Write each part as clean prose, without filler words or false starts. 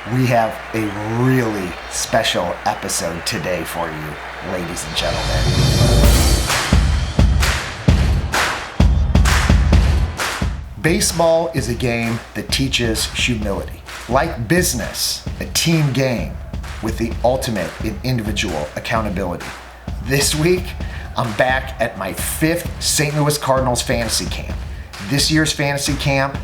We have a really special episode today for you, ladies and gentlemen. Baseball is a game that teaches humility. Like business, a team game with the ultimate in individual accountability. This week, I'm back at my 5th St. Louis Cardinals Fantasy Camp. This year's Fantasy Camp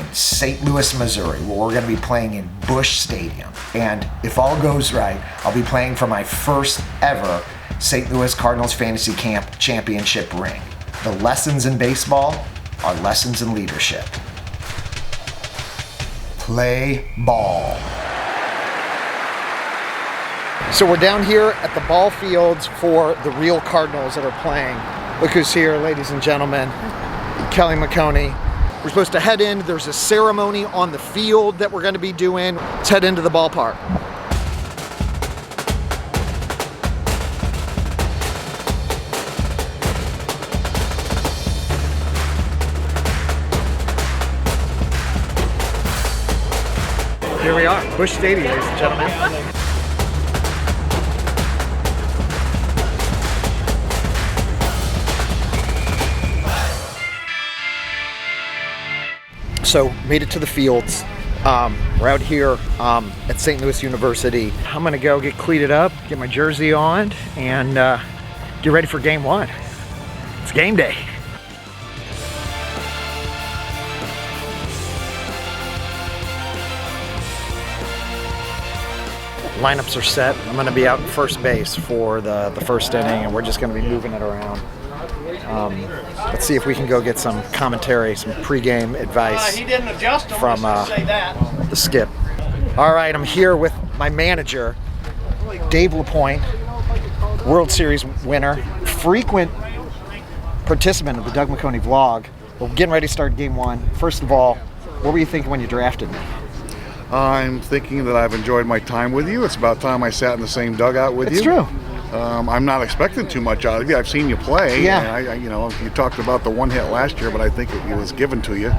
in St. Louis, Missouri, where we're going to be playing in Busch Stadium. And if all goes right, I'll be playing for my first ever St. Louis Cardinals Fantasy Camp championship ring. The lessons in baseball are lessons in leadership. Play ball. So we're down here at the ball fields for the real Cardinals that are playing. Look who's here, ladies and gentlemen. Doug McHoney. We're supposed to head in. There's a ceremony on the field that we're going to be doing. Let's head into the ballpark. Here we are, Busch Stadium, ladies and gentlemen. So, made it to the fields. We're out here at St. Louis University. I'm gonna go get cleated up, get my jersey on, and get ready for game one. It's game day. Lineups are set. I'm gonna be out in first base for the first inning, and we're just gonna be moving it around. Let's see if we can go get some commentary, some pregame advice from the skip. All right, I'm here with my manager, Dave LaPointe, World Series winner, frequent participant of the Doug McHoney vlog. We're getting ready to start game one. First of all, what were you thinking when you drafted me? I'm thinking that I've enjoyed my time with you. It's about time I sat in the same dugout with you. It's true. I'm not expecting too much out of you. I've seen you play. Yeah. You talked about the one hit last year, but I think it was given to you.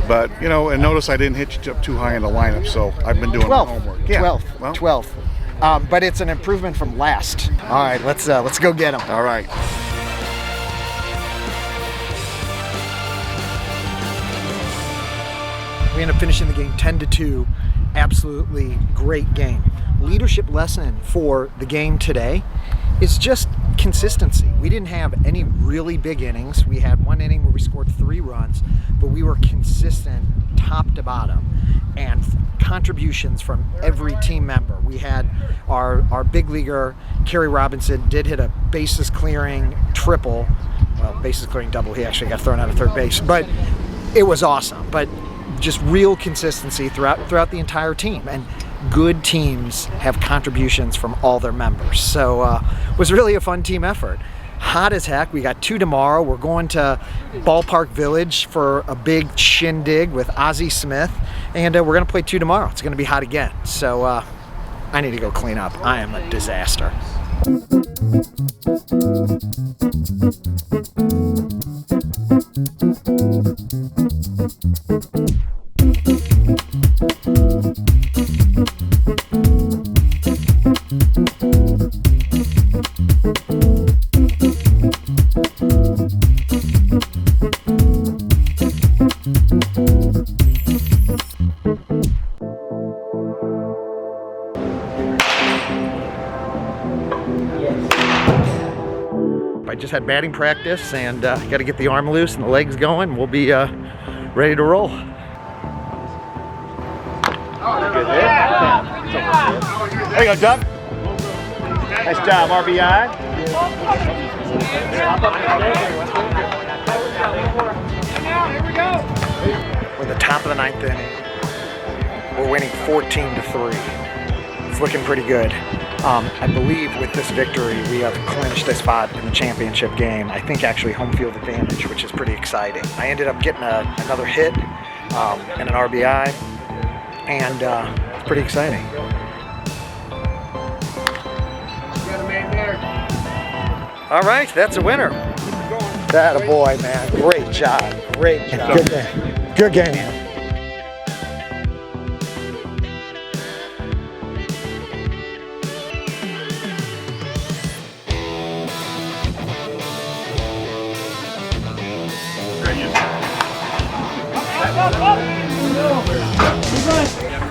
But, and notice I didn't hit you up too high in the lineup, so I've been doing my homework. Yeah. 12th. But it's an improvement from last. All right, let's go get him. All right. We end up finishing the game 10-2. Absolutely great game. Leadership lesson for the game today is just consistency. We didn't have any really big innings. We had one inning where we scored 3 runs, but we were consistent top to bottom, and contributions from every team member. We had our big leaguer, Kerry Robinson, did hit a bases clearing triple. Well, bases clearing double. He actually got thrown out of third base, but it was awesome. But just real consistency throughout the entire team, and good teams have contributions from all their members. So it was really a fun team effort. Hot as heck. We got 2 tomorrow. We're going to Ballpark Village for a big shindig with Ozzie Smith, and we're going to play 2 tomorrow. It's going to be hot again. So I need to go clean up. I am a disaster. I just had batting practice, and got to get the arm loose and the legs going. We'll be ready to roll. There you go, Doug. Nice job, RBI. We're in the top of the 9th inning. We're winning 14-3. It's looking pretty good. I believe with this victory, we have clinched a spot in the championship game. I think actually home field advantage, which is pretty exciting. I ended up getting another hit and an RBI, and it's pretty exciting. All right, that's a winner. That a boy, man. Great job. Great job. Good game. Good game.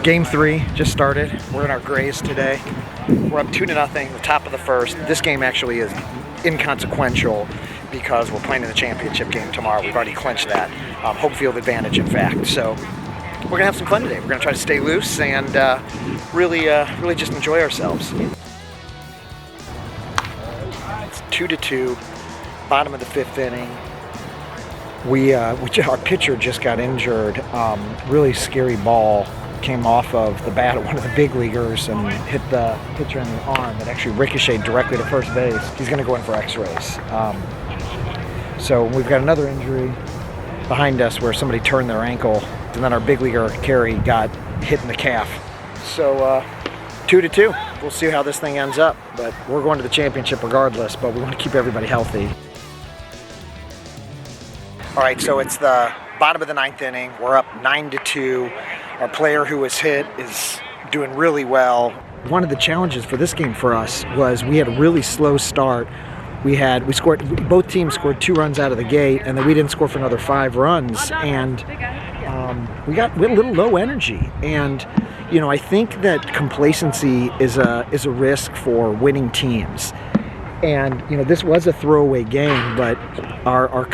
Game 3 just started. We're in our grays today. We're up 2-0, the top of the first. This game actually is inconsequential because we're playing in the championship game tomorrow. We've already clinched that. Home field advantage, in fact. So we're gonna have some fun today. We're gonna try to stay loose and really just enjoy ourselves. It's 2-2, bottom of the 5th inning. Our pitcher just got injured. Really scary ball came off of the bat of one of the big leaguers and hit the pitcher in the arm. It actually ricocheted directly to first base. He's going to go in for x-rays. So we've got another injury behind us where somebody turned their ankle, and then our big leaguer, Kerry, got hit in the calf. So 2-2. We'll see how this thing ends up, but we're going to the championship regardless, but we want to keep everybody healthy. All right, so it's the bottom of the 9th inning. We're up 9-2. Our player who was hit is doing really well. One of the challenges for this game for us was we had a really slow start. Both teams scored 2 runs out of the gate, and then we didn't score for another 5 runs. And we had a little low energy. And I think that complacency is a risk for winning teams. And this was a throwaway game, but our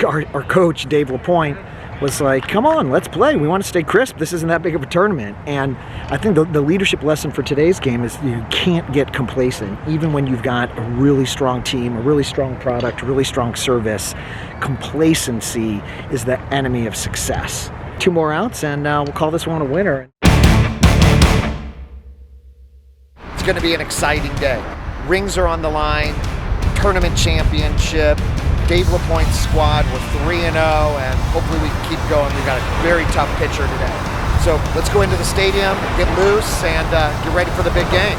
coach Dave LaPointe was like, come on, let's play. We want to stay crisp. This isn't that big of a tournament. And I think the leadership lesson for today's game is you can't get complacent. Even when you've got a really strong team, a really strong product, a really strong service, complacency is the enemy of success. 2 more outs and we'll call this one a winner. It's going to be an exciting day. Rings are on the line, tournament championship. Dave LaPointe's squad, we're 3-0, and hopefully we can keep going. We've got a very tough pitcher today. So let's go into the stadium, get loose, and get ready for the big game.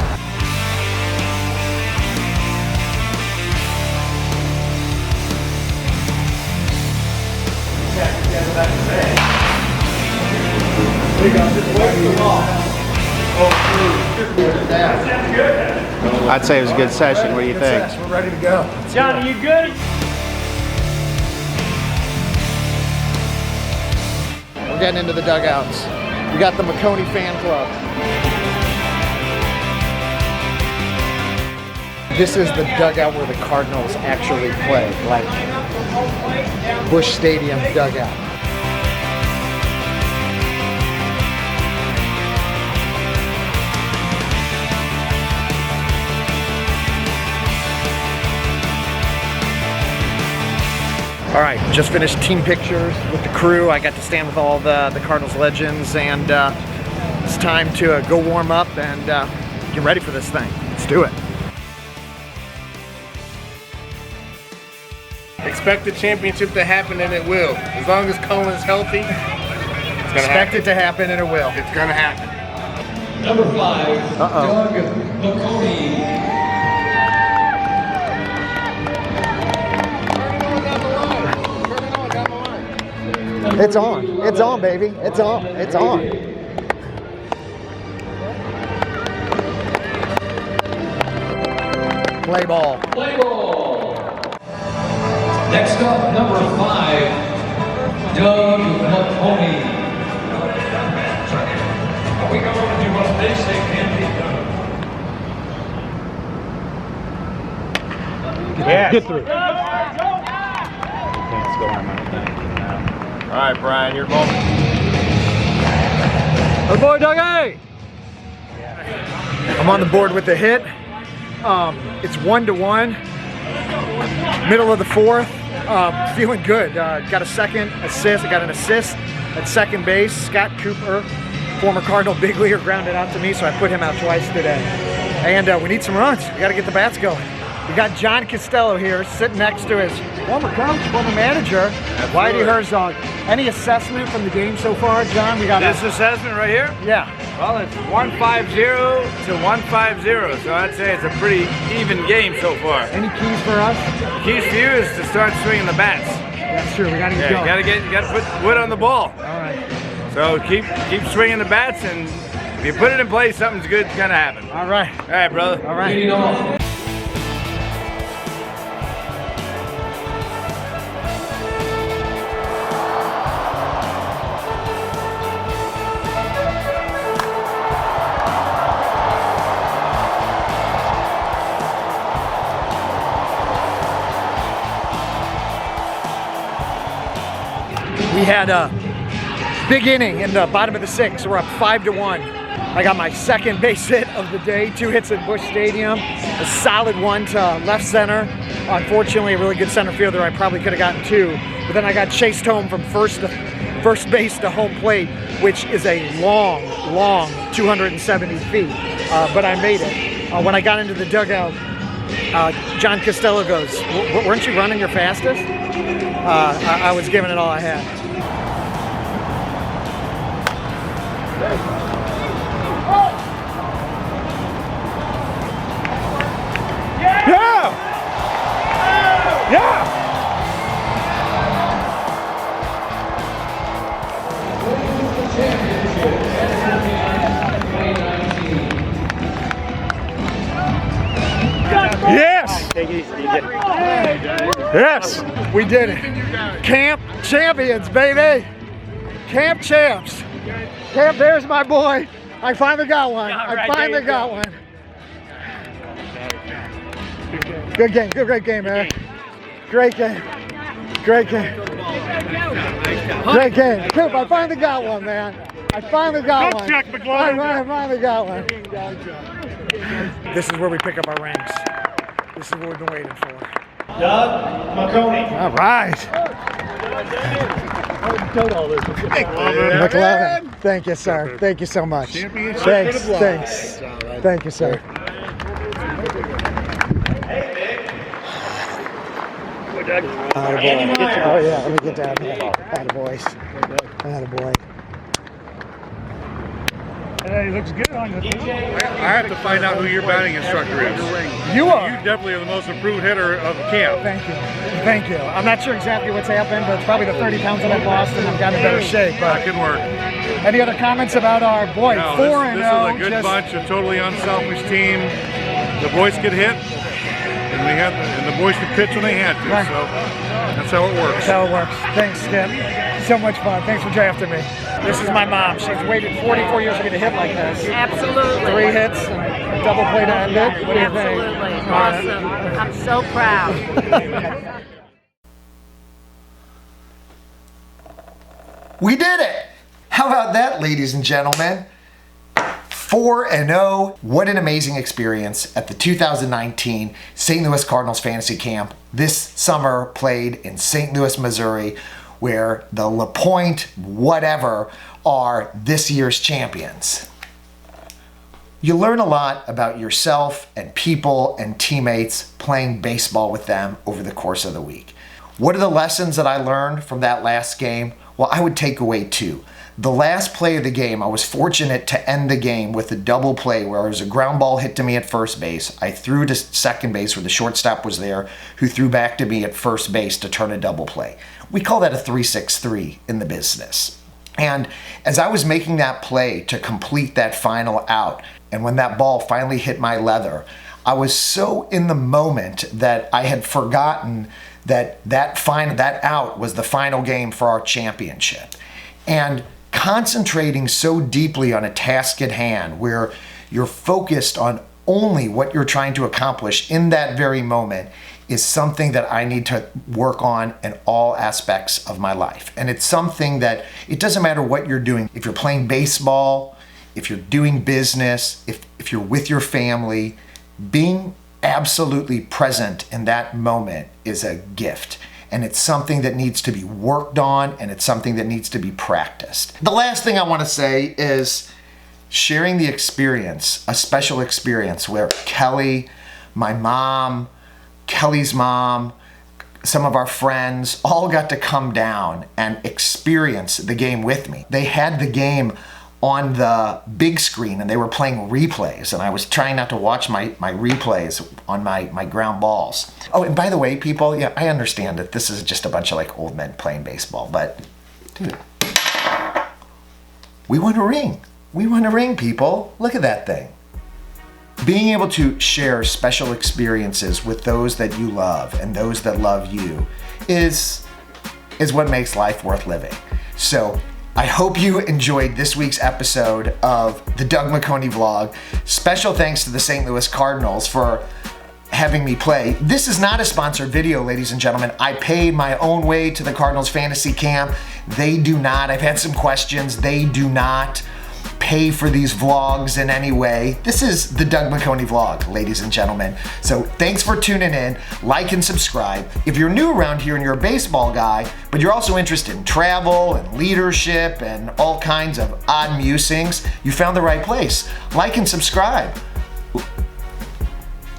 I'd say it was a good session. What do you think? We're ready to go. Johnny, you good? We're getting into the dugouts. We got the McHoney fan club. This is the dugout where the Cardinals actually play, like Busch Stadium dugout. All right, just finished team pictures with the crew. I got to stand with all the Cardinals legends, and it's time to go warm up and get ready for this thing. Let's do it. Expect the championship to happen, and it will. As long as Cohen's healthy, it's gonna Expect it to happen, and it will. It's gonna happen. Number 5, Doug McHoney. It's on. It's on, baby. It's on. It's on. Play ball. Play ball. Next up, number 5, Doug McHoney. We go over to what they say can be done. Yeah. Get through. All right, Brian, your moment. Good boy, Dougie! I'm on the board with the hit. It's 1-1. Middle of the 4th. Feeling good. Got a second assist. I got an assist at second base. Scott Cooper, former Cardinal big leaguer, grounded out to me, so I put him out twice today. And we need some runs. We got to get the bats going. We got John Costello here sitting next to his former coach, former manager, Whitey Herzog. Any assessment from the game so far, John? We got this assessment right here? Yeah. Well, it's 150 to 150, so I'd say it's a pretty even game so far. Any keys for us? Keys for you is to start swinging the bats. That's true. We got to get going. You gotta put wood on the ball. All right. So keep swinging the bats, and if you put it in place, something's good's gonna happen. All right. All right, brother. All right. had a big inning in the bottom of the sixth. We're up 5-1. I got my second base hit of the day, 2 hits at Busch Stadium, a solid one to left center. Unfortunately, a really good center fielder. I probably could have gotten 2, but then I got chased home from first base to home plate, which is a long 270 feet, but I made it. When I got into the dugout, John Costello goes, "Weren't you running your fastest?" I was giving it all I had. Yes, we did it. Camp champions, baby. Camp champs. Camp, there's my boy. I finally got one. I finally got one. Good game, great game, man. Great game. Great game. Great game. Coop, I finally got one, man. I finally got one. I finally got one. This is where we pick up our ranks. This is what we've been waiting for. Doug McHoney. All right. McLovin. Thank you, sir. Thank you so much. Thanks. Thank you, sir. Oh yeah, let me get down here. Attaboys. Attaboy. Hey, looks good on you. I have to find out who your batting instructor is. You are. You definitely are the most improved hitter of the camp. Thank you. Thank you. I'm not sure exactly what's happened, but it's probably the 30 pounds that I've lost and I've gotten in better shape. But That can work. any other comments about our boy? No, 4-0. this is a good bunch, a totally unselfish team. The boys could hit, and the boys could pitch when they had to. Right. So that's how it works. That's how it works. Thanks, Skip. So much fun. Thanks for drafting me. This is my mom. She's waited 44 years to get a hit like this. Absolutely. 3 hits and a double play to end it. What do you think? Absolutely. Awesome. I'm so proud. We did it! How about that, ladies and gentlemen? 4-0. What an amazing experience at the 2019 St. Louis Cardinals Fantasy Camp. This summer played in St. Louis, Missouri, where the LaPointe whatever are this year's champions. You learn a lot about yourself and people and teammates playing baseball with them over the course of the week. What are the lessons that I learned from that last game? Well, I would take away 2. The last play of the game, I was fortunate to end the game with a double play where there was a ground ball hit to me at first base. I threw to second base where the shortstop was there, who threw back to me at first base to turn a double play. We call that a 3-6-3 in the business. And as I was making that play to complete that final out, and when that ball finally hit my leather, I was so in the moment that I had forgotten that out was the final game for our championship. And concentrating so deeply on a task at hand where you're focused on only what you're trying to accomplish in that very moment is something that I need to work on in all aspects of my life. And it's something that it doesn't matter what you're doing. If you're playing baseball, if you're doing business, if you're with your family, being absolutely present in that moment is a gift. And it's something that needs to be worked on, and it's something that needs to be practiced. The last thing I want to say is sharing the experience, a special experience where Kelly, my mom, Kelly's mom, some of our friends all got to come down and experience the game with me. They had the game on the big screen and they were playing replays, and I was trying not to watch my replays on my ground balls. Oh, and by the way, people, yeah, I understand that this is just a bunch of like old men playing baseball, but dude, we won a ring. We won a ring, people. Look at that thing. Being able to share special experiences with those that you love and those that love you is what makes life worth living. So I hope you enjoyed this week's episode of the Doug McHoney vlog. Special thanks to the St. Louis Cardinals for having me play. This is not a sponsored video, ladies and gentlemen. I pay my own way to the Cardinals Fantasy Camp. They do not. I've had some questions. They do not pay for these vlogs in any way. This is the Doug McHoney vlog, ladies and gentlemen. So thanks for tuning in. Like and subscribe. If you're new around here and you're a baseball guy, but you're also interested in travel and leadership and all kinds of odd musings, you found the right place. Like and subscribe.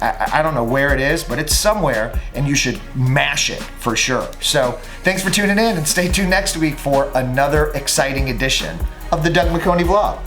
I don't know where it is, but it's somewhere, and you should mash it for sure. So thanks for tuning in, and stay tuned next week for another exciting edition of the Doug McHoney vlog.